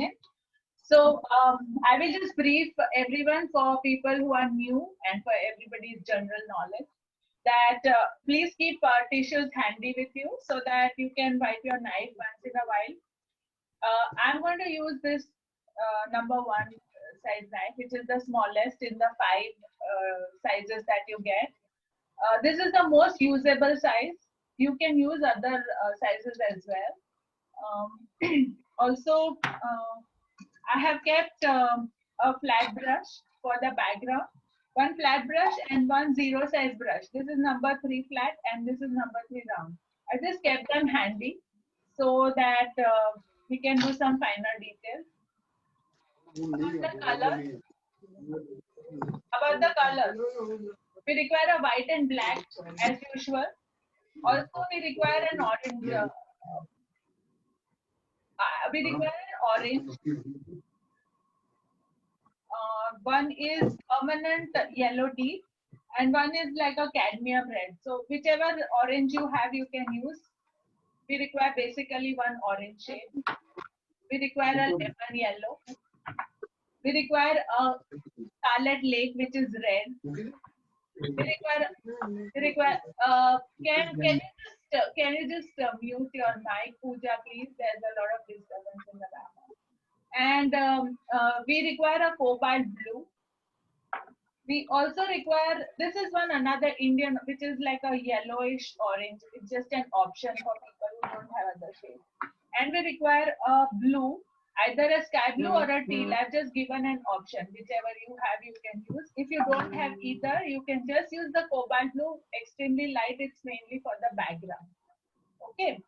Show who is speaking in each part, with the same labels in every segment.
Speaker 1: it. So I will just brief everyone for people who are new and for everybody's general knowledge that please keep tissues handy with you so that you can wipe your knife once in a while. I'm going to use this number 1 size knife, which is the smallest in the 5 sizes that you get. This is the most usable size. You can use other sizes as well. Also, I have kept a flat brush for the background, 1 flat brush and 1 zero size brush. This is number 3 flat and this is number 3 round. I just kept them handy so that we can do some finer details. About the color, we require a white and black as usual. Also, we require an orange. We require an orange. One is permanent yellow deep, and one is like a cadmium red. So whichever orange you have, you can use. We require basically 1 orange shade. We require a lemon yellow. We require a scarlet lake, which is red. We require. Can you just mute your mic, Pooja, please? There's a lot of disturbance in the background. And we require a cobalt blue. We also require, this is one another Indian, which is like a yellowish orange. It's just an option for people who don't have other shades. And we require a blue, either a sky blue or a teal. I've just given an option. Whichever you have, you can use. If you don't have either, you can just use the cobalt blue, extremely light. It's mainly for the background. Okay.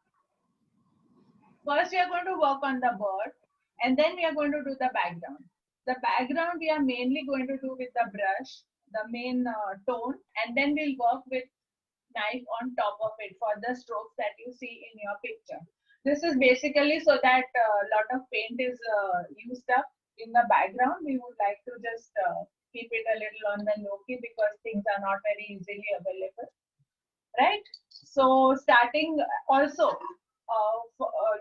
Speaker 1: First, we are going to work on the bird, and then we are going to do the background. The background we are mainly going to do with the brush, the main tone, and then we'll work with knife on top of it for the strokes that you see in your picture. This is basically so that a lot of paint is used up in the background. We would like to just keep it a little on the low key because things are not very easily available, right? So starting also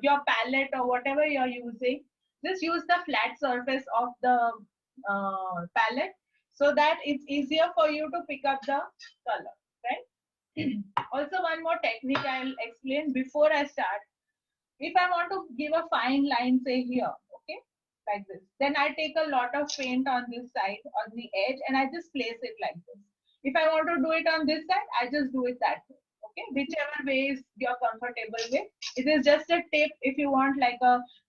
Speaker 1: your palette or whatever you're using, just use the flat surface of the palette so that it's easier for you to pick up the color, right? Also, one more technique I'll explain before I start. If I want to give a fine line, say here, okay, like this, then I take a lot of paint on this side, on the edge, and I just place it like this. If I want to do it on this side, I just do it that way. Okay, whichever way is you're comfortable with. It is just a tip if you want like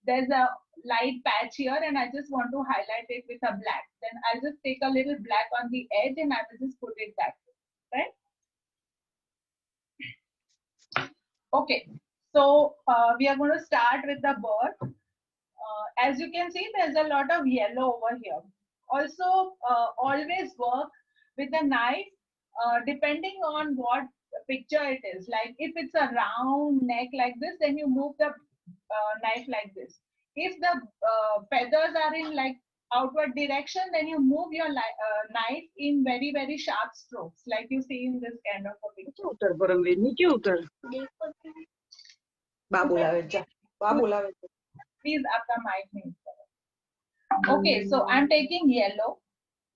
Speaker 1: there's a light patch here and I just want to highlight it with a black. Then I'll just take a little black on the edge and I will just put it that way, right? Okay, so we are going to start with the bird. As you can see, there's a lot of yellow over here. Also, always work with a knife depending on what picture it is. Like if it's a round neck like this, then you move the knife like this. If the feathers are in like outward direction, then you move your knife in very, very sharp strokes, like you see in this kind of a picture. Please up the mic. Okay, so I'm taking yellow,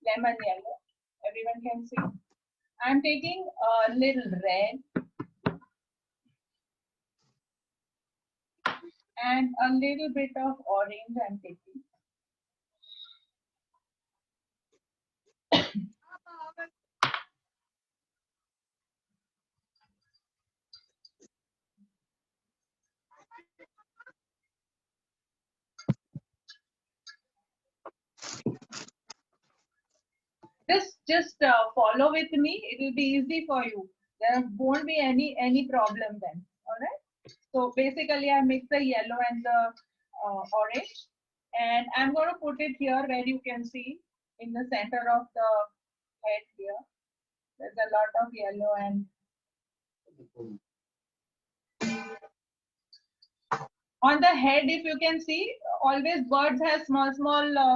Speaker 1: lemon yellow. Everyone can see. I'm taking a little red and a little bit of orange. I'm taking. Just follow with me. It will be easy for you. There won't be any problem then. All right. So basically, I mix the yellow and the orange, and I'm going to put it here where you can see in the center of the head here. There's a lot of yellow and on the head, if you can see, always birds have small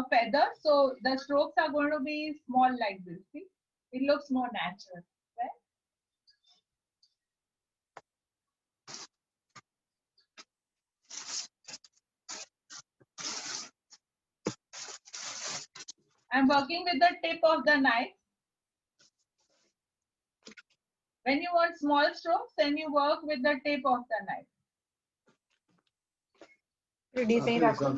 Speaker 1: feathers, so the strokes are going to be small like this. See, it looks more natural, right? I'm working with the tip of the knife. When you want small strokes, then you work with the tip of the knife.
Speaker 2: Birdy सही रखो.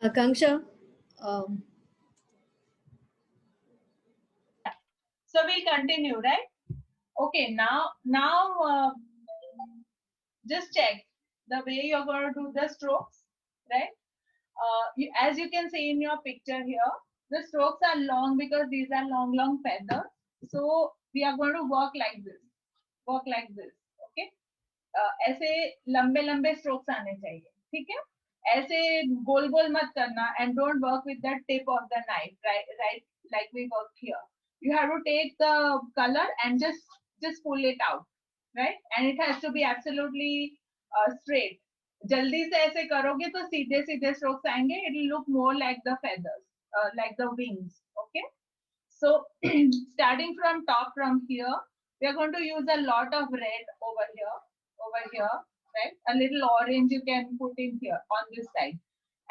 Speaker 2: Akanksha, um,
Speaker 1: So we'll continue, right? Okay, now just check the way you're going to do the strokes, right? As you can see in your picture here, the strokes are long because these are long feathers. So we are going to work like this, okay? ऐसे लंबे लंबे strokes आने चाहिए, ठीक है? ऐसे गोल गोल मत करना and don't work with the tip of the knife, right like we work here. You have to take the color and just pull it out, right? And it has to be absolutely straight. जल्दी से ऐसे करोगे तो सीधे सीधे strokes आएंगे. It will look more like the feathers, like the wings, okay? So starting from top from here, we are going to use a lot of red over here, right? A little orange you can put in here on this side.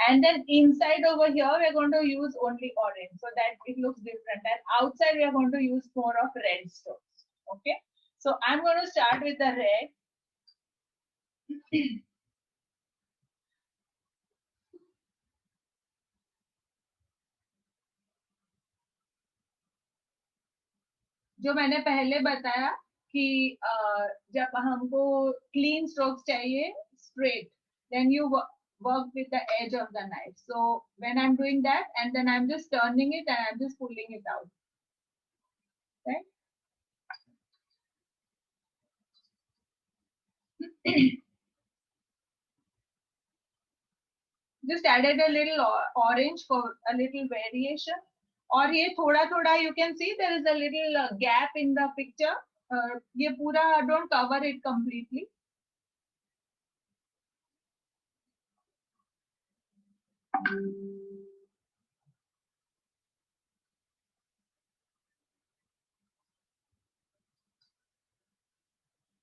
Speaker 1: And then inside over here, we are going to use only orange so that it looks different. And outside, we are going to use more of red strokes, okay? So I'm going to start with the red. जो मैंने पहले बताया कि जब हमको clean strokes चाहिए straight, then you work with the edge of the knife. So when I'm doing that, and then I'm just turning it and I'm just pulling it out, right? Just added a little orange for a little variation. और ये थोड़ा थोड़ा you can see there is a little gap in the picture. ये पूरा don't cover it completely.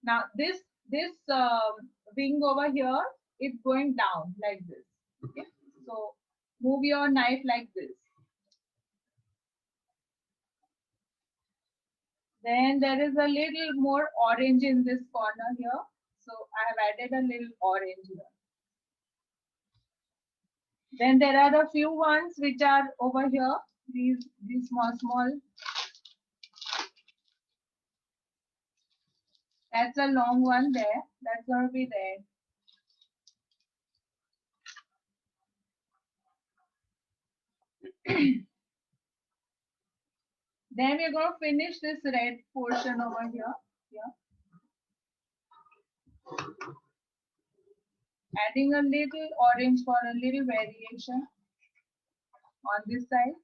Speaker 1: Now this wing over here is going down like this. Okay, so move your knife like this. Then there is a little more orange in this corner here. So I have added a little orange here. Then there are a few ones which are over here. These small. That's a long one there. That's going to be there. Then we're going to finish this red portion over here. Adding a little orange for a little variation on this side.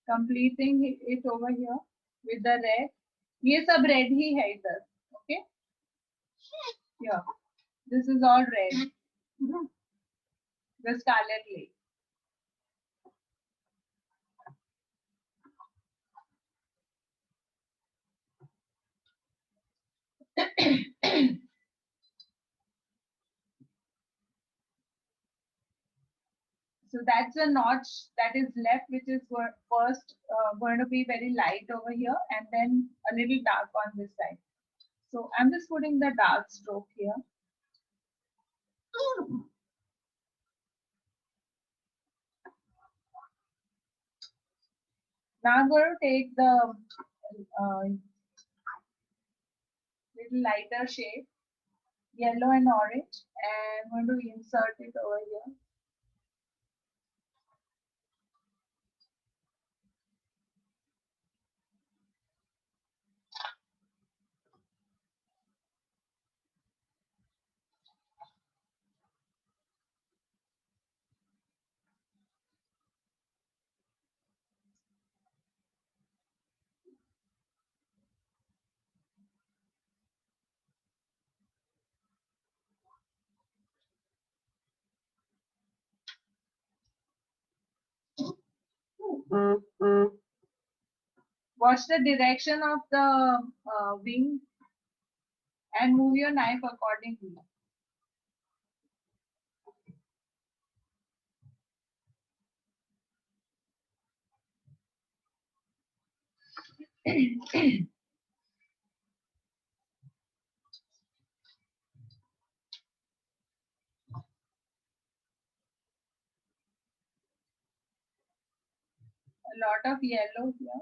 Speaker 1: Completing it over here with the red. ये सब red ही है इधर. Okay. Here. This is all red. The scarlet lake. So that's a notch that is left, which is first going to be very light over here and then a little dark on this side. So I'm just putting the dark stroke here. Now I'm going to take the little lighter shade, yellow and orange, and I'm going to insert it over here. Watch the direction of the wing and move your knife accordingly. A lot of yellow here.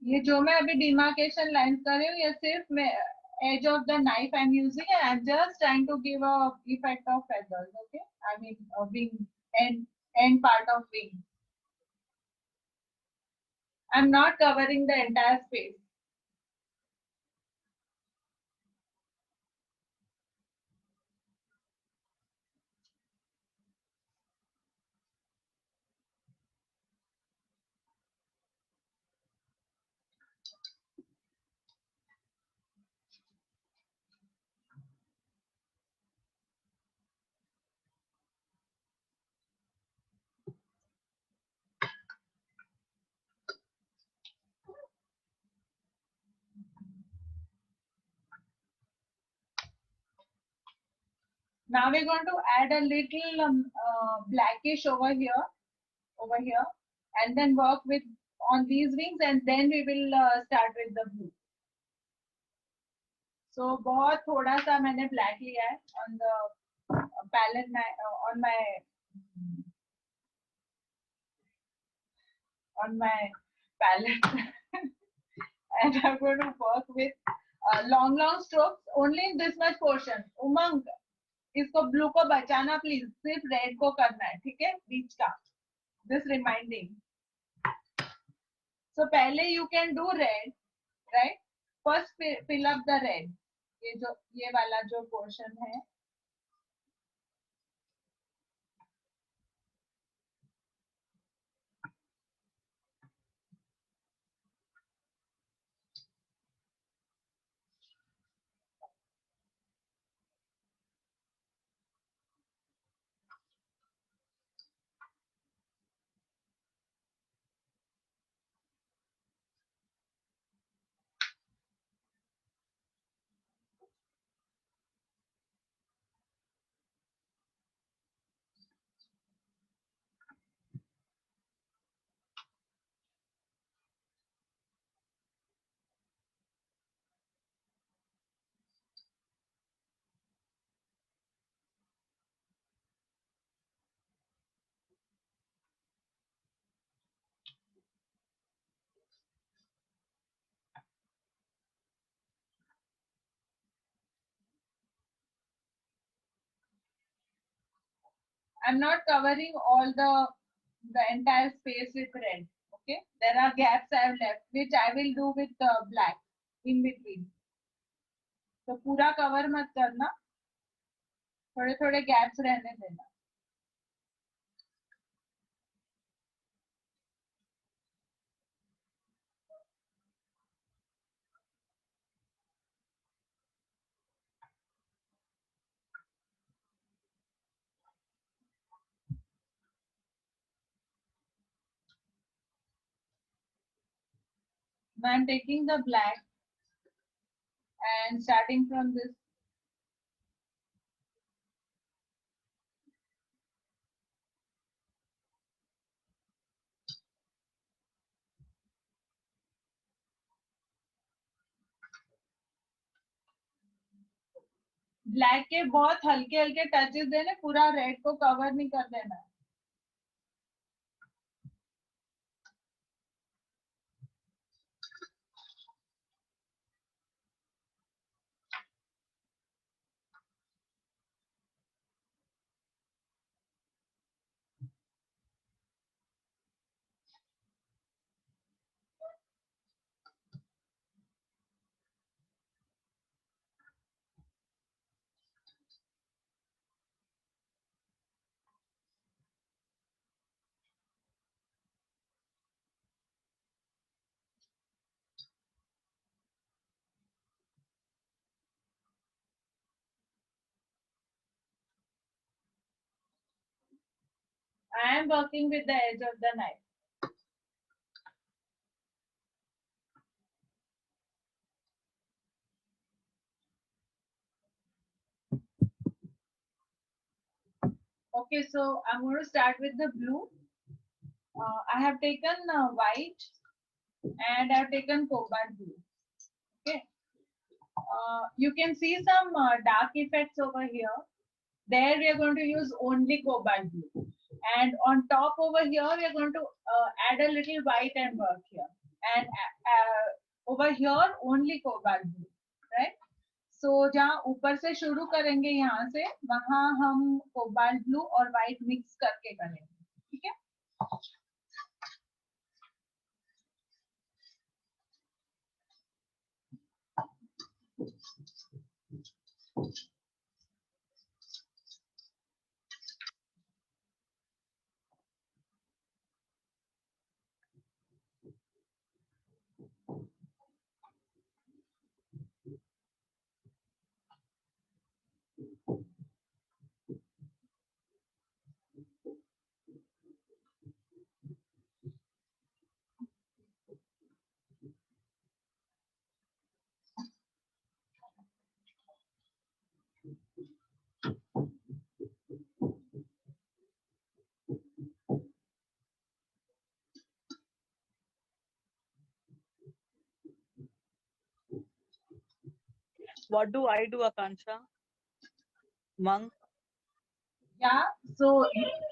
Speaker 1: ये जो मैं अभी demarcation line कर रही हूँ, ये सिर्फ मैं edge of the knife I'm using, and I'm just trying to give a effect of feathers. Okay, I mean wing, end part of wing. I'm not covering the entire space. Now we're going to add a little blackish over here, and then work with on these wings, and then we will start with the blue. So बहुत थोड़ा सा मैंने black लिया है on the palette on my palette, and I'm going to work with long strokes only in this much portion. उमंग, इसको blue को बचाना please, सिर्फ रेड को करना है, ठीक है, बीच का. This reminding. सो पहले you can do red, right. First fill up the red. ये वाला जो पोर्शन है, I'm not covering all the entire space with red. Okay, there are gaps I have left, which I will do with black in between. तो पूरा cover मत करना, थोड़े थोड़े गैप्स रहने देना. I'm taking the black and starting from this. Black के बहुत हल्के हल्के टचेस देने, पूरा रेड को कवर नहीं कर देना. I am working with the edge of the knife. Okay, so I'm going to start with the blue. I have taken white and I have taken cobalt blue. Okay, you can see some dark effects over here. There we are going to use only cobalt blue, and on top over here we are going to add a little white and work here. and over here only cobalt blue, right? So जहाँ ऊपर से शुरू करेंगे यहाँ से वहाँ हम cobalt blue और व्हाइट मिक्स करके करेंगे, ठीक है?
Speaker 3: What do I do, Akanksha? Monk?
Speaker 1: Yeah, so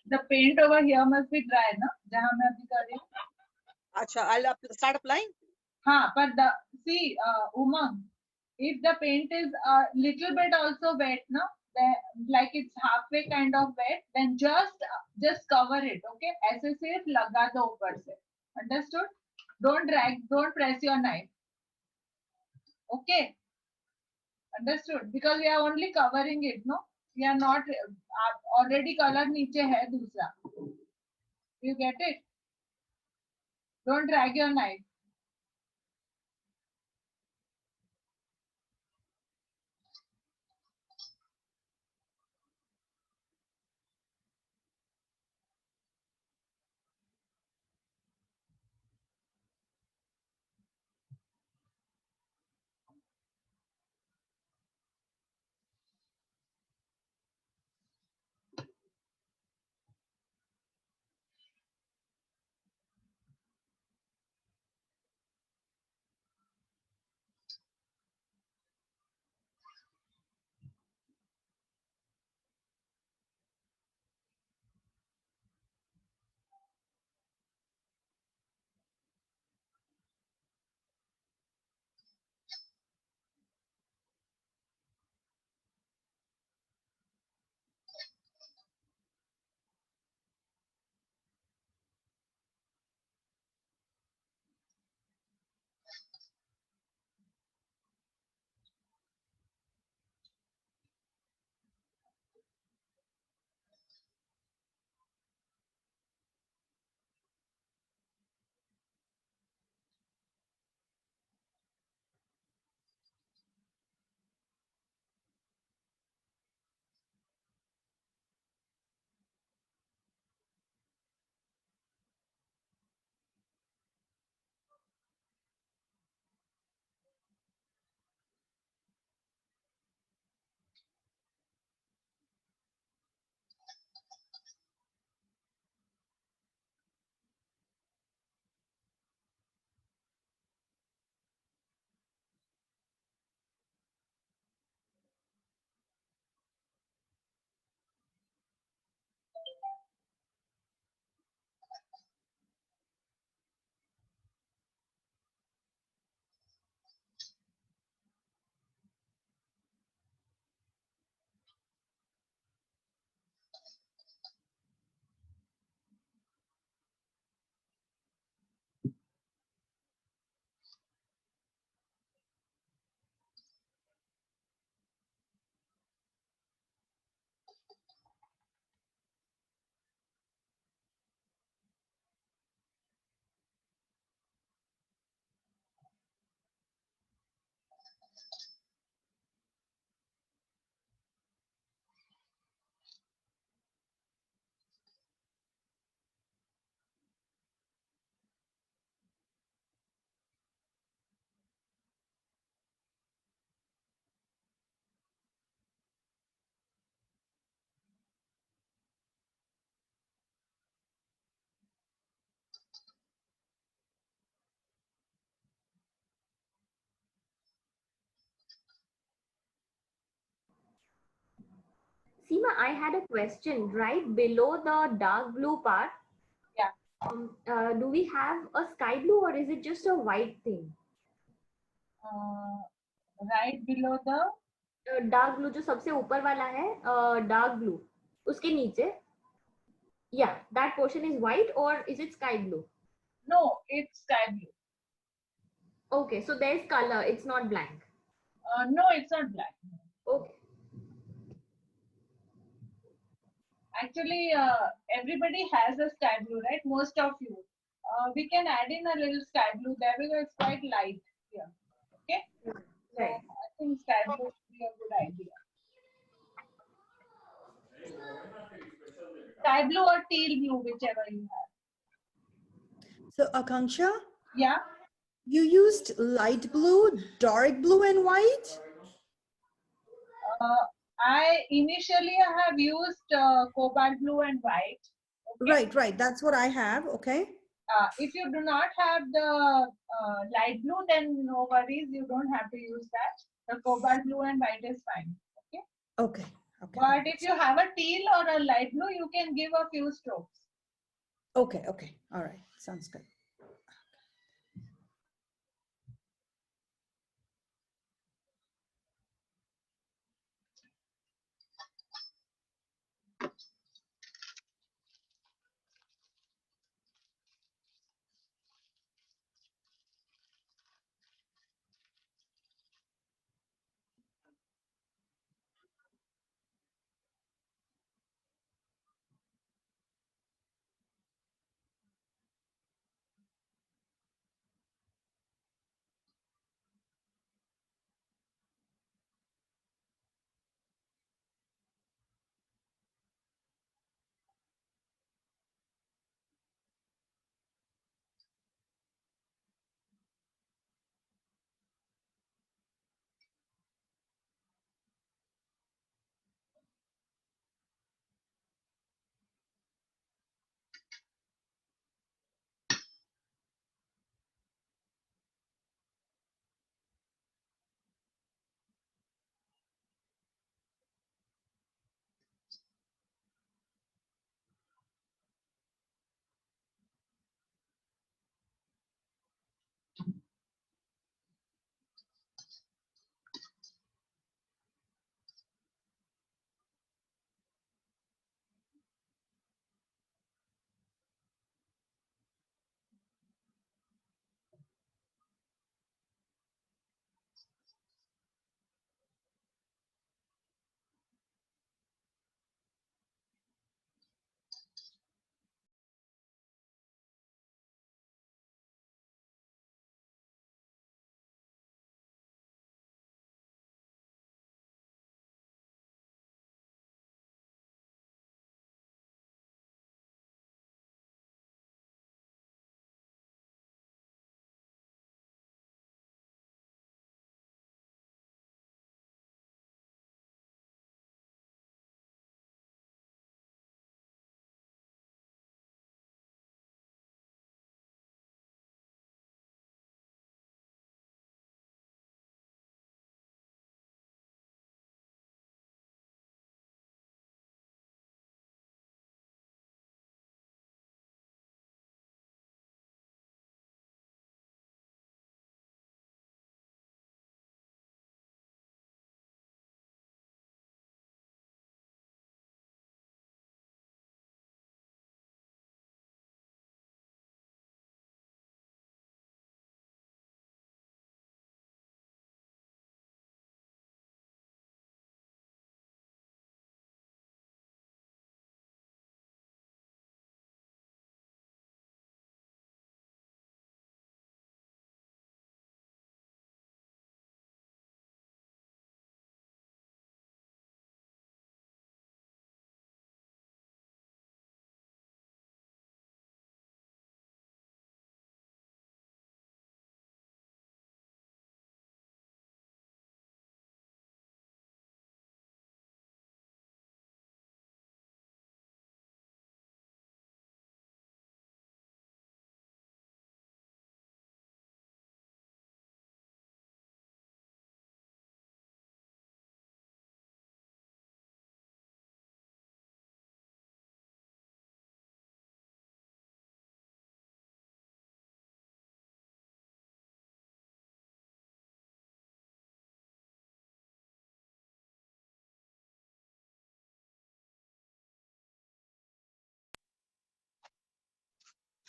Speaker 1: the paint over here must be dry, ना? जहाँ मैं अभी कर रही हूँ.
Speaker 3: Acha, I'll start applying.
Speaker 1: हाँ, but the see, Umang, if the paint is a little bit also wet, no, then like it's halfway kind of wet, then just cover it, okay? ऐसे सिर्फ लगा दो ऊपर से, understood? Don't drag, don't press your knife, okay? Understood? Because we are only covering it, no? We are not already color नीचे है दूसरा. You get it? Don't drag your knife.
Speaker 4: Seema, I had a question. Right below the dark blue part,
Speaker 1: Yeah.
Speaker 4: Do we have a sky blue or is it just a white thing?
Speaker 1: Right below the
Speaker 4: dark blue जो सबसे ऊपर वाला है, dark blue उसके नीचे, या that portion is white और is it sky blue?
Speaker 1: no, it's sky blue.
Speaker 4: Okay, so there is colour, it's not blank.
Speaker 1: No, it's not black.
Speaker 4: Okay.
Speaker 1: Actually, everybody has a sky blue, right? Most of you. We can add in a little sky blue there because it's quite light here. Okay. So
Speaker 4: Right.
Speaker 1: I think sky blue would be a good idea. Sky blue or teal blue, whichever you have.
Speaker 2: So Akanksha,
Speaker 1: Yeah.
Speaker 2: you used light blue, dark blue, and white?
Speaker 1: I initially have used cobalt blue and white. Okay?
Speaker 2: Right. That's what I have. Okay.
Speaker 1: If you do not have the light blue, then no worries. You don't have to use that. The cobalt blue and white is fine. Okay.
Speaker 2: Okay.
Speaker 1: But if you have a teal or a light blue, you can give a few strokes.
Speaker 2: Okay. All right. Sounds good.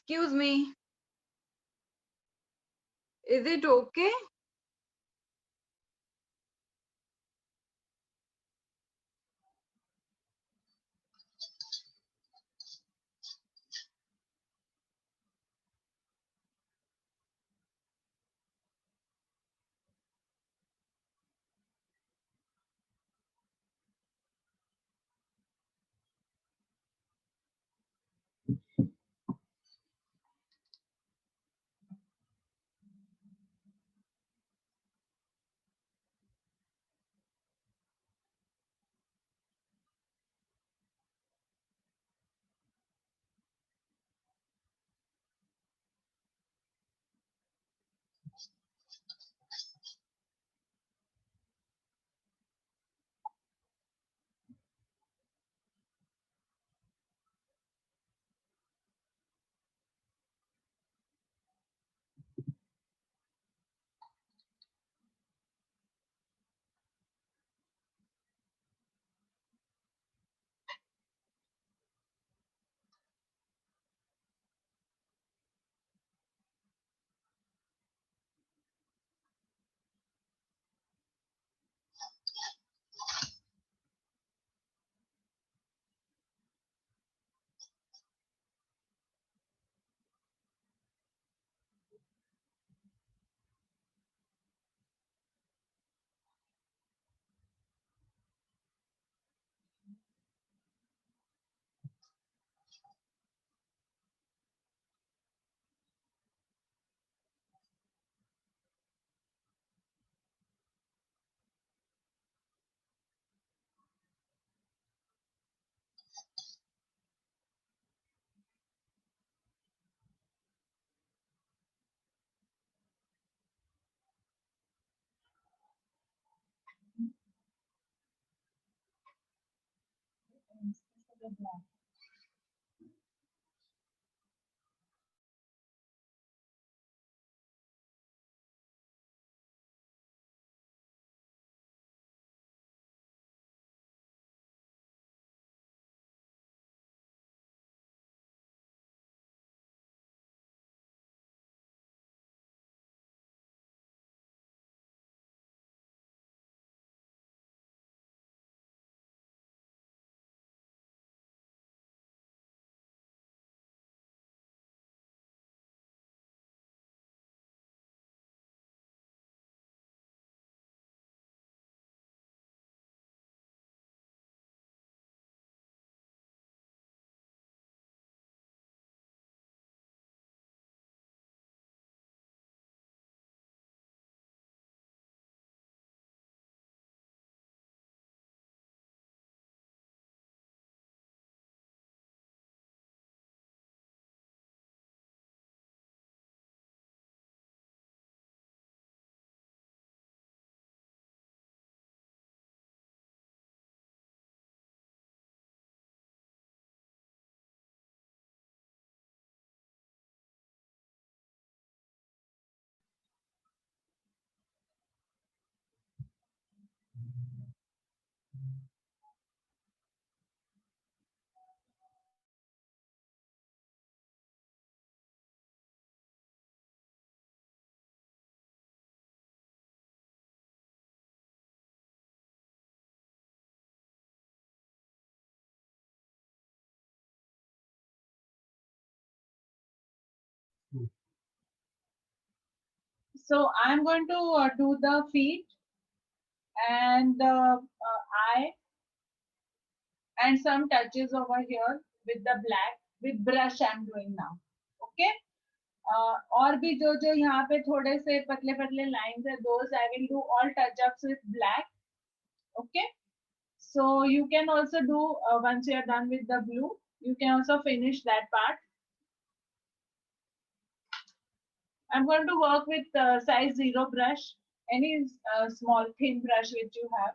Speaker 5: Excuse me. Is it okay?
Speaker 1: So I'm going to do the feet and the eye and some touches over here with the black with brush I'm doing now. Okay. और भी जो जो यहाँ पे थोड़े से पतले पतले lines है, those I will do all touch ups with black. Okay. So you can also do once you are done with the blue, you can also finish that part. I'm going to work with size 0 brush, any small thin brush which you have.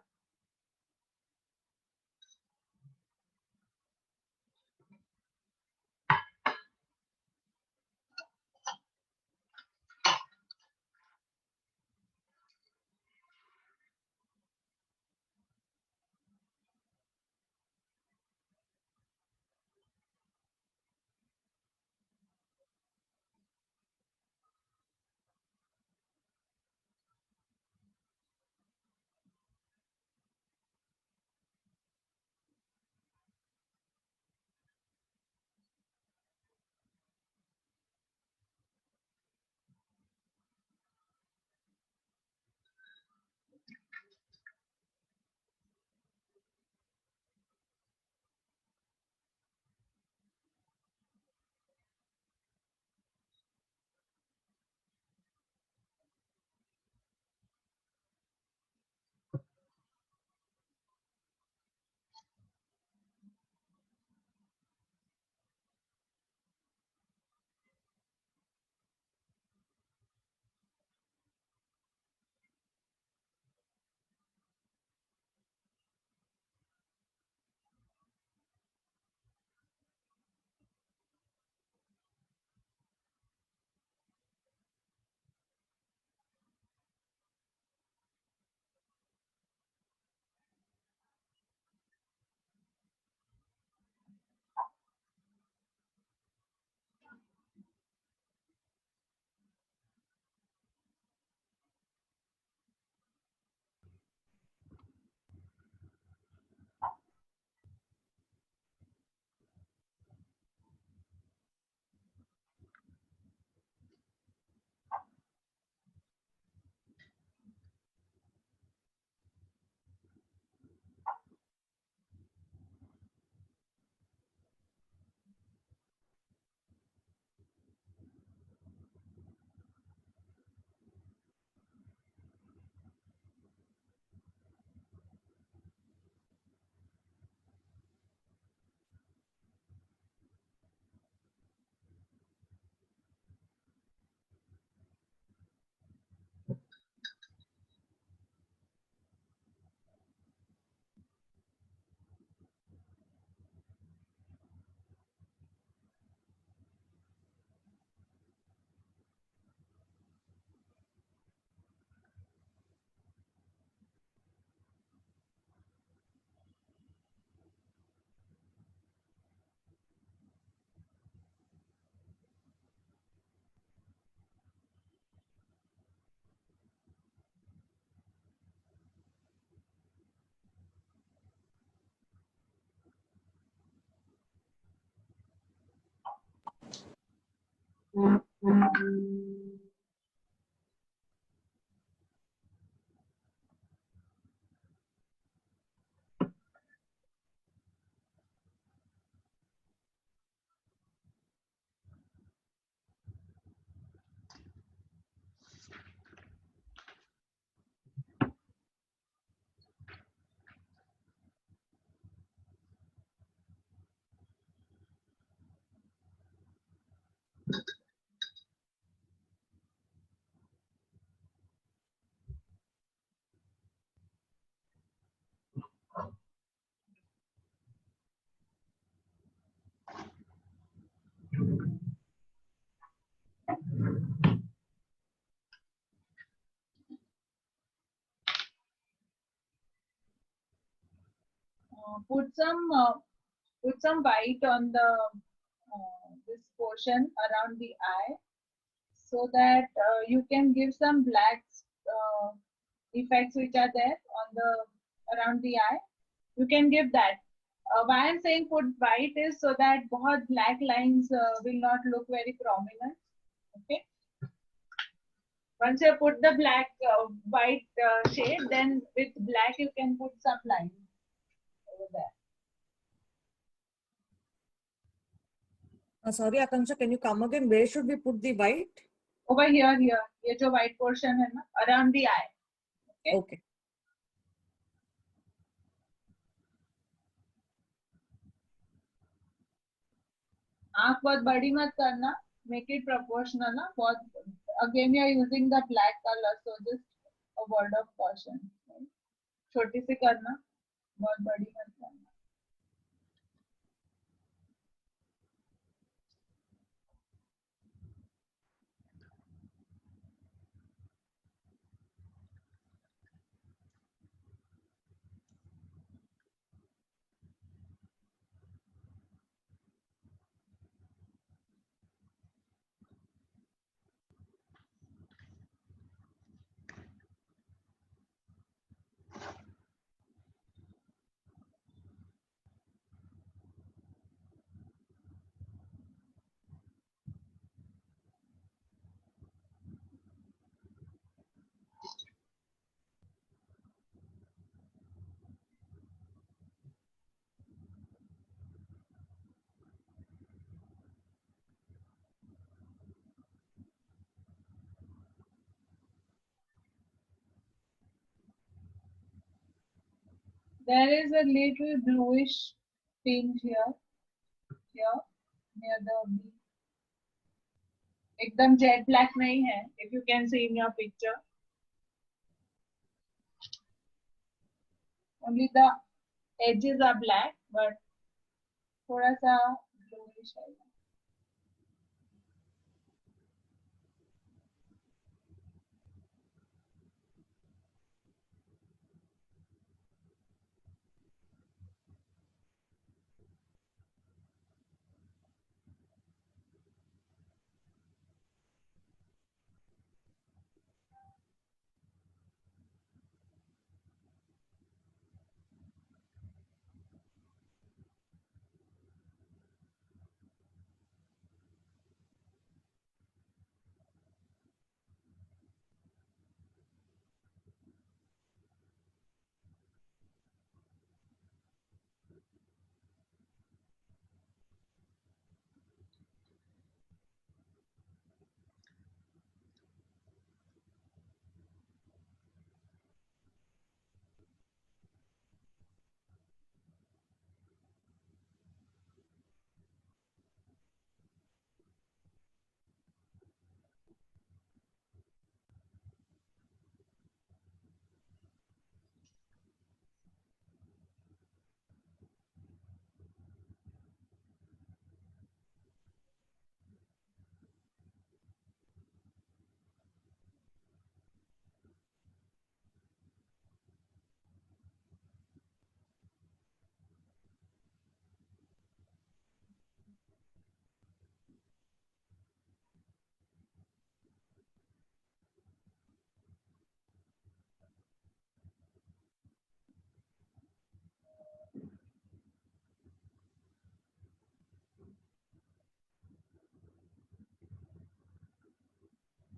Speaker 1: Put some white on the this portion around the eye, so that you can give some black uh, effects which are there on the around the eye. You can give that. Why I'm saying put white is so that बहुत black lines will not look very prominent. Okay. Once you put the black white shade, then with black you can put some lines over there.
Speaker 6: Sorry, Akanksha, can you come again? Where should we put the white?
Speaker 1: Over here, ये जो white portion है ना, around the eye. Okay.
Speaker 6: Okay.
Speaker 1: आँख बहुत बड़ी मत करना. Make it proportional ना. बहुत again you are using the black color, so just a word of caution. छोटी सी करना, बहुत बड़ी मत करना. There is a little bluish tinge here near the B. एकदम jet black नहीं है. If you can see in your picture, only the edges are black, but थोड़ा सा bluish है.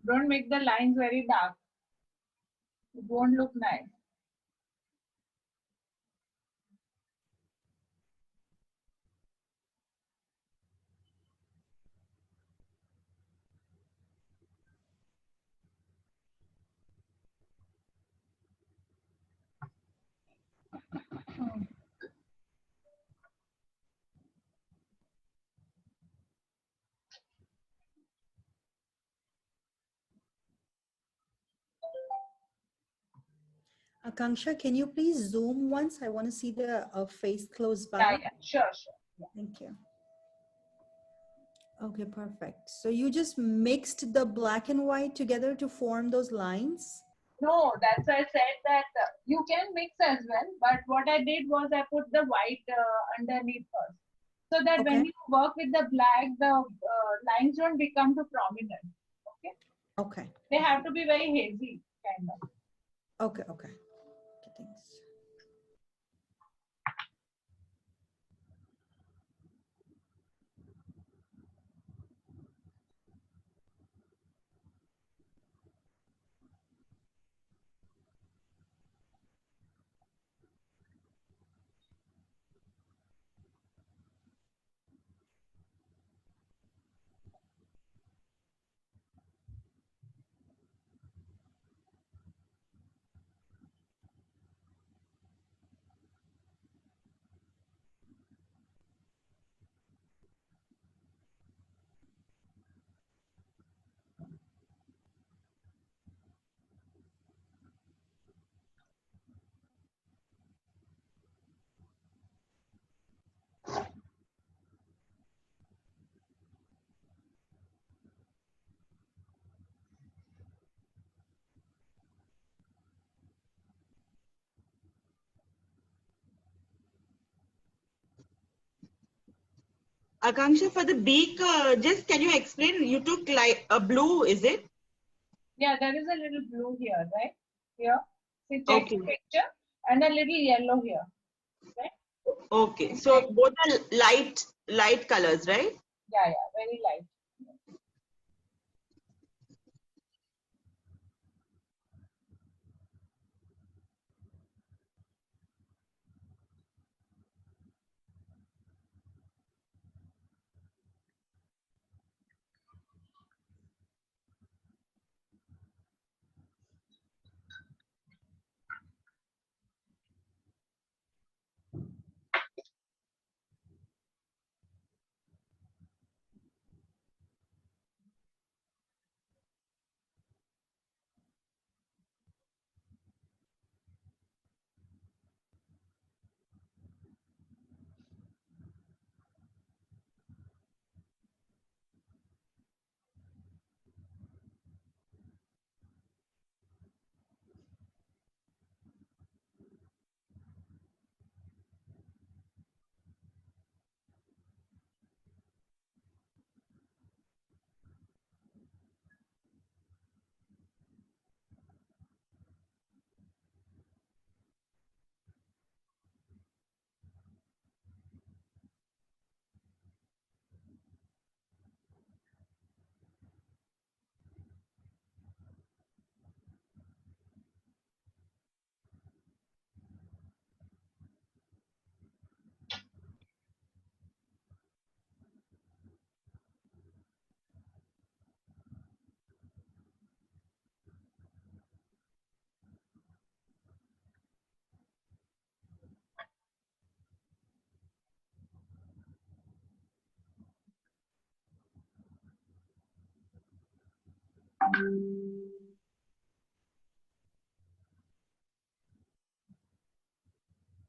Speaker 1: Don't make the lines very dark. It won't look nice.
Speaker 2: Akanksha, can you please zoom once? I want to see the face close by.
Speaker 1: Yeah, sure. Yeah.
Speaker 2: Thank you. Okay, perfect. So you just mixed the black and white together to form those lines?
Speaker 1: No, that's why I said that you can mix as well. But what I did was I put the white underneath first, so that when
Speaker 2: Okay.
Speaker 1: you work with the black, the lines don't become too prominent. Okay.
Speaker 2: Okay.
Speaker 1: They have to be very hazy, kind of.
Speaker 2: Okay. Okay. Okay, thanks.
Speaker 7: Akanksha, for the beak, just can you explain? You took like a blue, is it?
Speaker 1: Yeah, there is a little blue here, right? Here. See, check
Speaker 7: Okay.
Speaker 1: the picture, and a little yellow here, right?
Speaker 7: Okay. So both are light colors, right?
Speaker 1: Yeah, very light.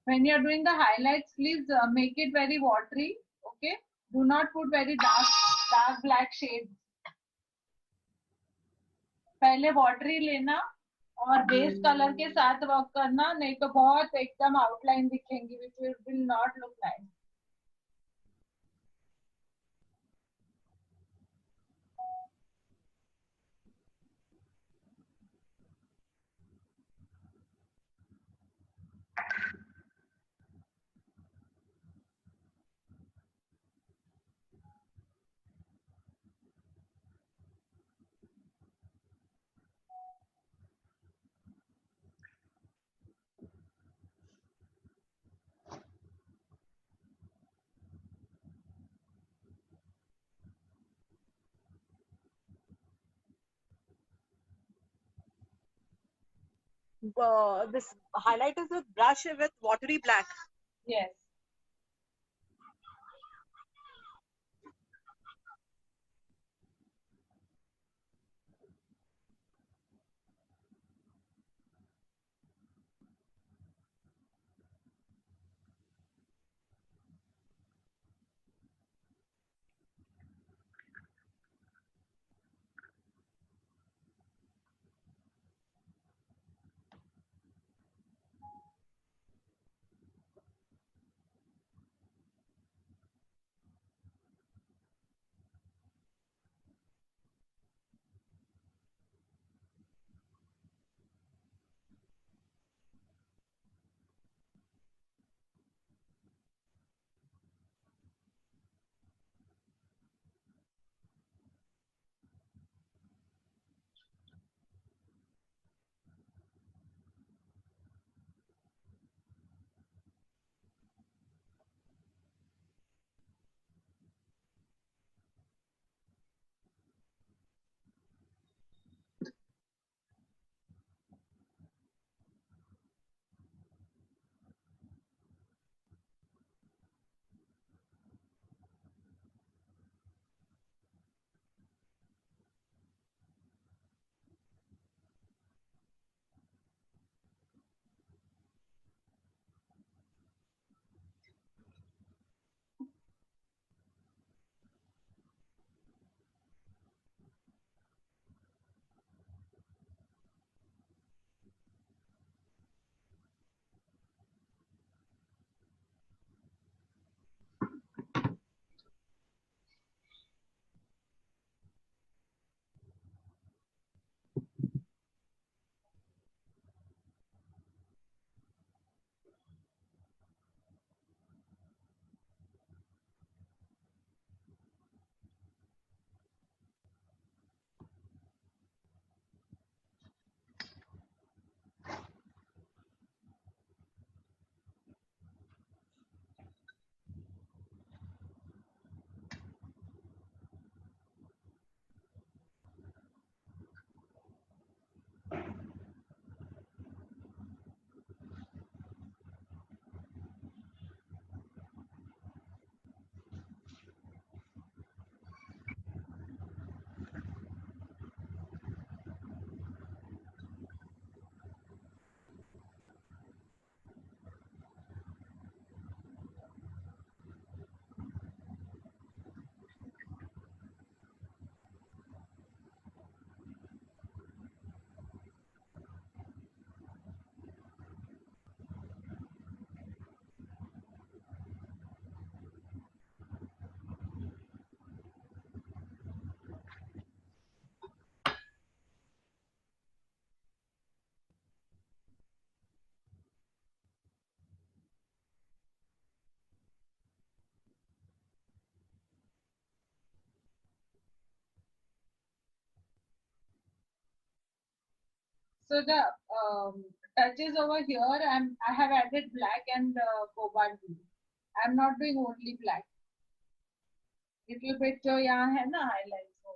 Speaker 1: When you're doing the highlights, please make it very watery. Okay. Do not put very dark black shades. पहले watery लेना और base colour के साथ work करना, नहीं तो बहुत एकदम आउटलाइन दिखेंगी, which will not look nice.
Speaker 3: this highlighters with brush with watery black.
Speaker 1: Yes. So the touches over here, I have added black and cobalt blue. I'm not doing only black. Little bit जो यहाँ है ना highlights वो.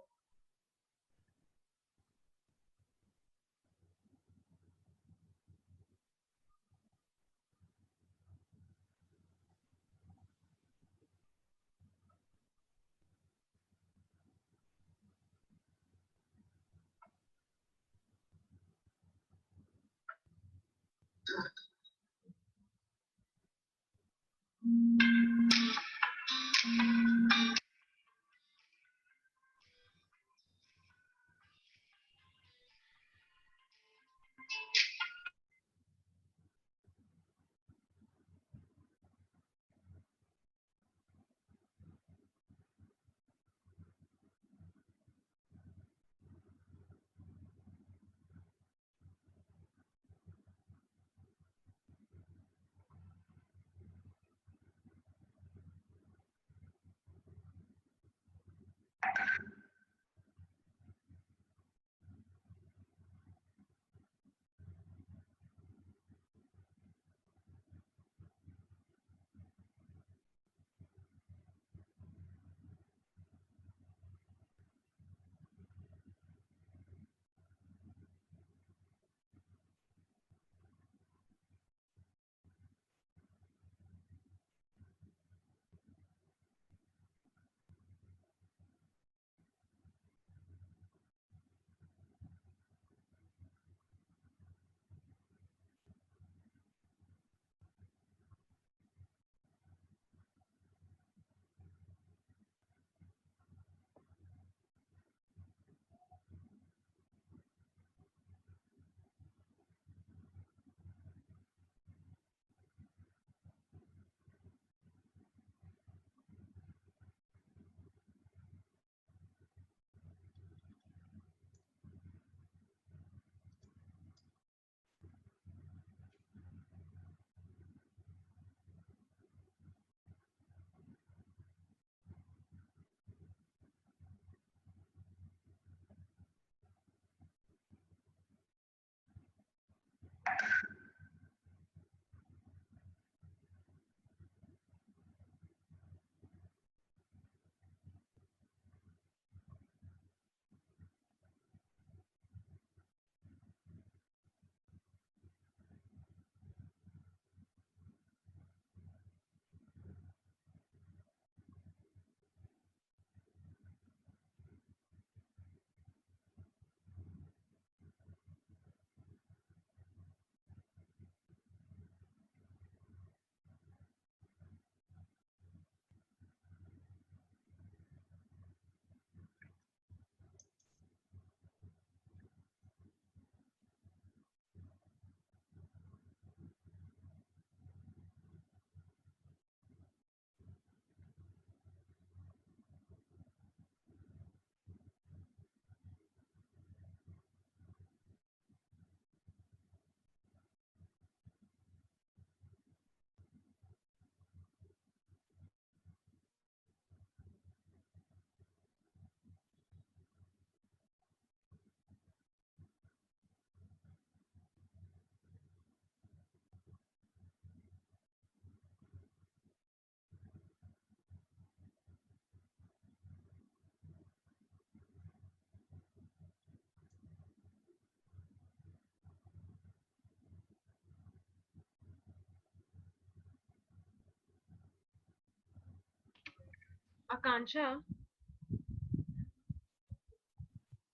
Speaker 8: Akansha,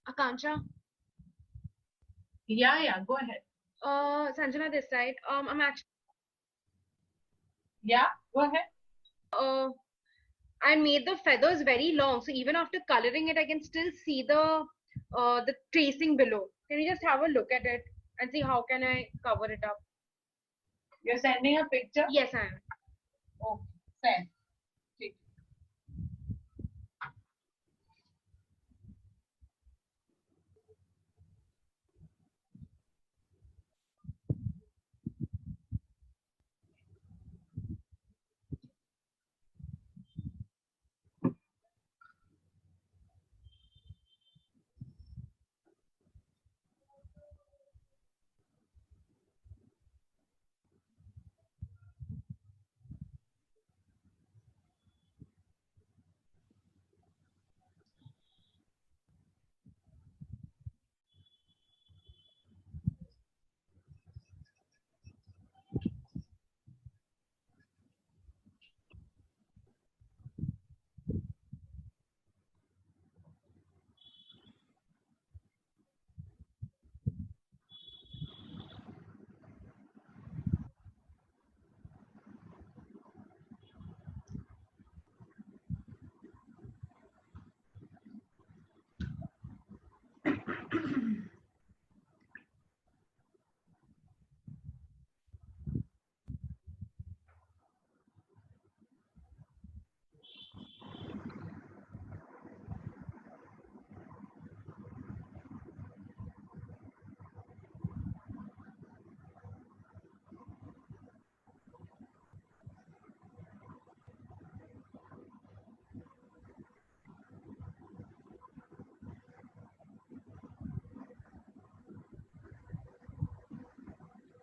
Speaker 8: Akansha,
Speaker 1: Yeah, go ahead.
Speaker 8: Sanjana this side. I'm actually,
Speaker 1: Yeah, go ahead.
Speaker 8: I made the feathers very long, so even after coloring it, I can still see the tracing below. Can you just have a look at it and see how can I cover it up?
Speaker 1: You're sending a picture?
Speaker 8: Yes, I am.
Speaker 1: Oh, send. Okay.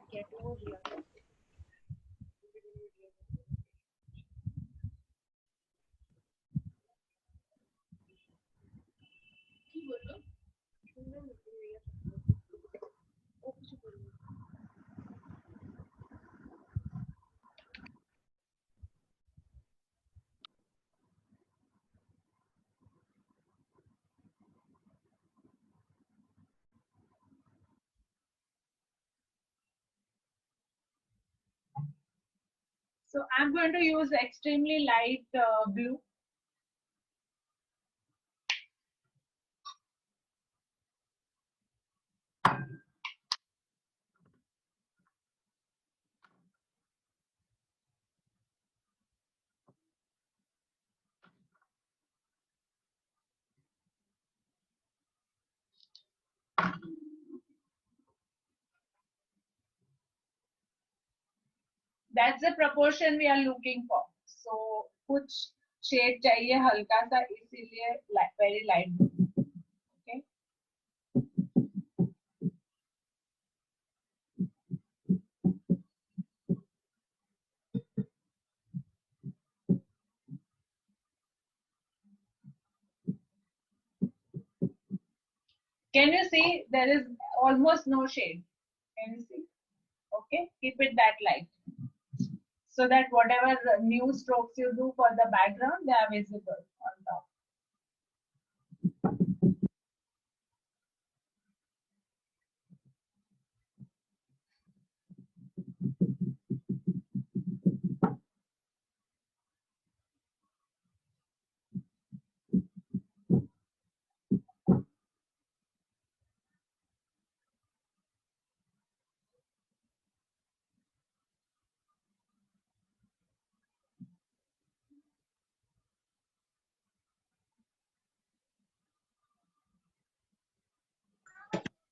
Speaker 8: Get over here.
Speaker 1: So I'm going to use extremely light blue. That's the proportion we are looking for. So कुछ shade चाहिए हल्का सा इसीलिए very light blue. Okay. Can you see there is almost no shade? Can you see? Okay, keep it that light so that whatever new strokes you do for the background, they are visible on top.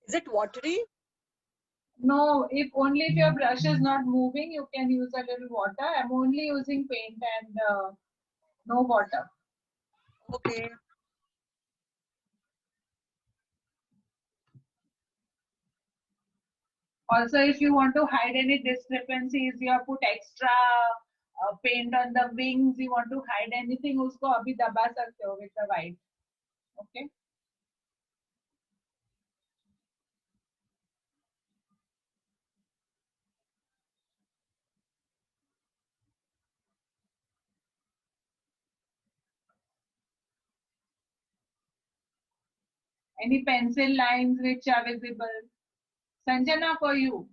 Speaker 3: Is it watery?
Speaker 1: No, if only if your brush is not moving, you can use a little water. I'm only using paint and no water.
Speaker 3: Okay.
Speaker 1: Also, if you want to hide any discrepancies, you have put extra paint on the wings, you want to hide anything, उसको अभी दबा सकते हो with the white. Okay. Any pencil lines which are visible? Sanjana, for you.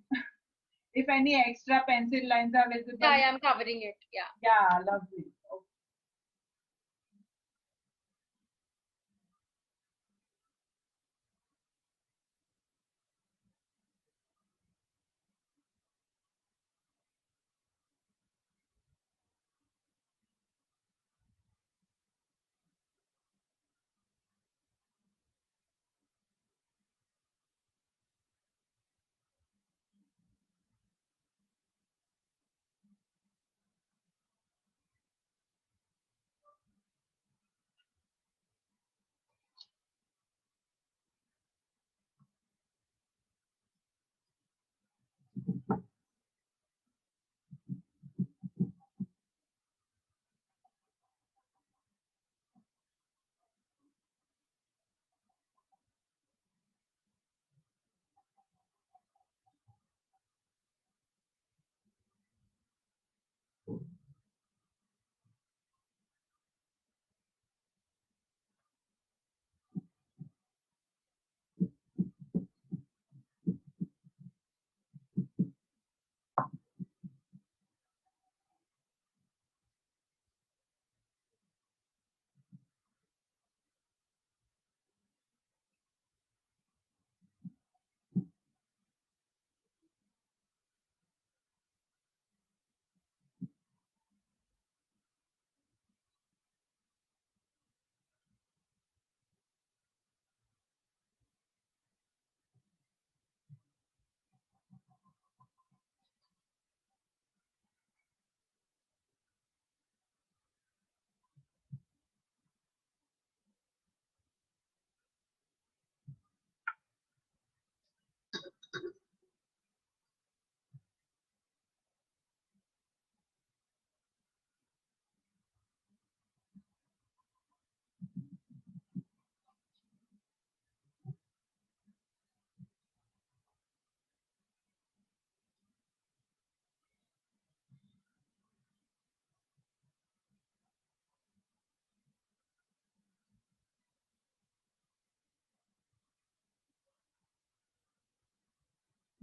Speaker 1: If any extra pencil lines are visible.
Speaker 8: Yeah, I am covering it. Yeah.
Speaker 1: Yeah, lovely.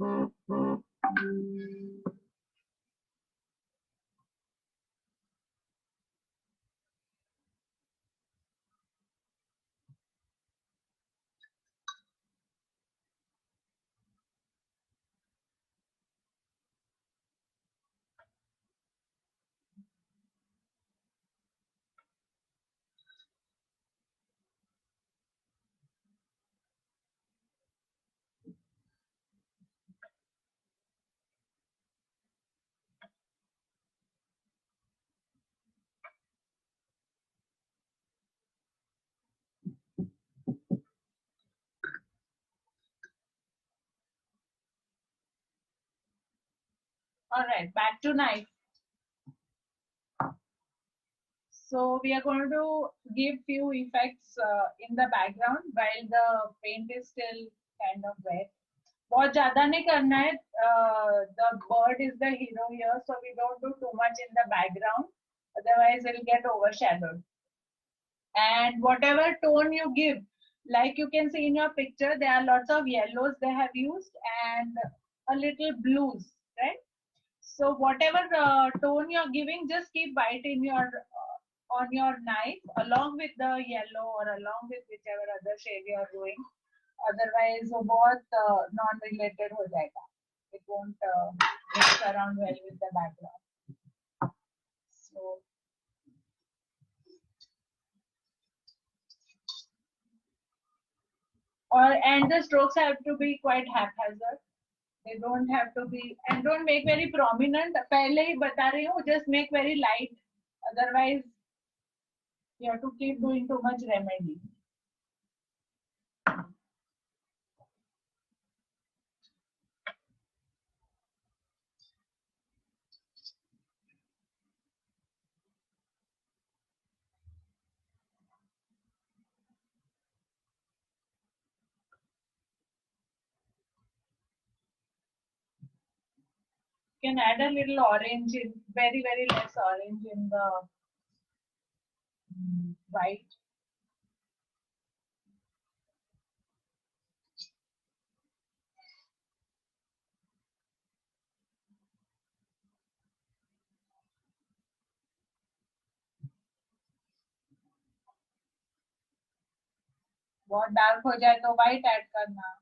Speaker 1: Okay. All right, back to knife. So we are going to give few effects in the background while the paint is still kind of wet. बहुत ज़्यादा नहीं करना है. The bird is the hero here, so we don't do too much in the background. Otherwise, it'll get overshadowed. And whatever tone you give, like you can see in your picture, there are lots of yellows they have used and a little blues, right? So whatever tone you're giving, just keep white in your on your knife along with the yellow or along with whichever other shade you are doing. Otherwise, वो बहुत non-related हो जाएगा. It won't mix around well with the background. So. And the strokes have to be quite haphazard. They don't have to be, and don't make very prominent. पहले ही बता रही हूँ, just make very light. Otherwise, you have to keep doing too much remedy. You can add a little orange in, very less orange in the white. बहुत dark हो जाए तो white add करना.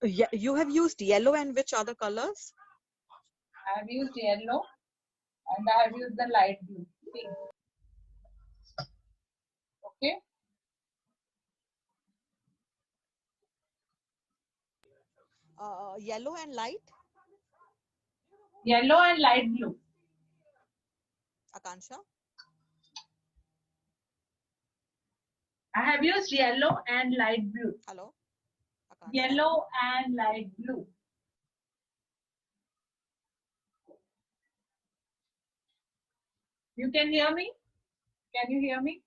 Speaker 9: Yeah, you have used yellow and which other colors?
Speaker 1: I have used yellow and I have used the light blue. See. Okay.
Speaker 9: Yellow and light,
Speaker 1: Yellow and light blue.
Speaker 9: Akansha.
Speaker 1: I have used yellow and light blue.
Speaker 9: Hello, Akansha.
Speaker 1: Yellow and light blue. You can hear me? Can you hear me?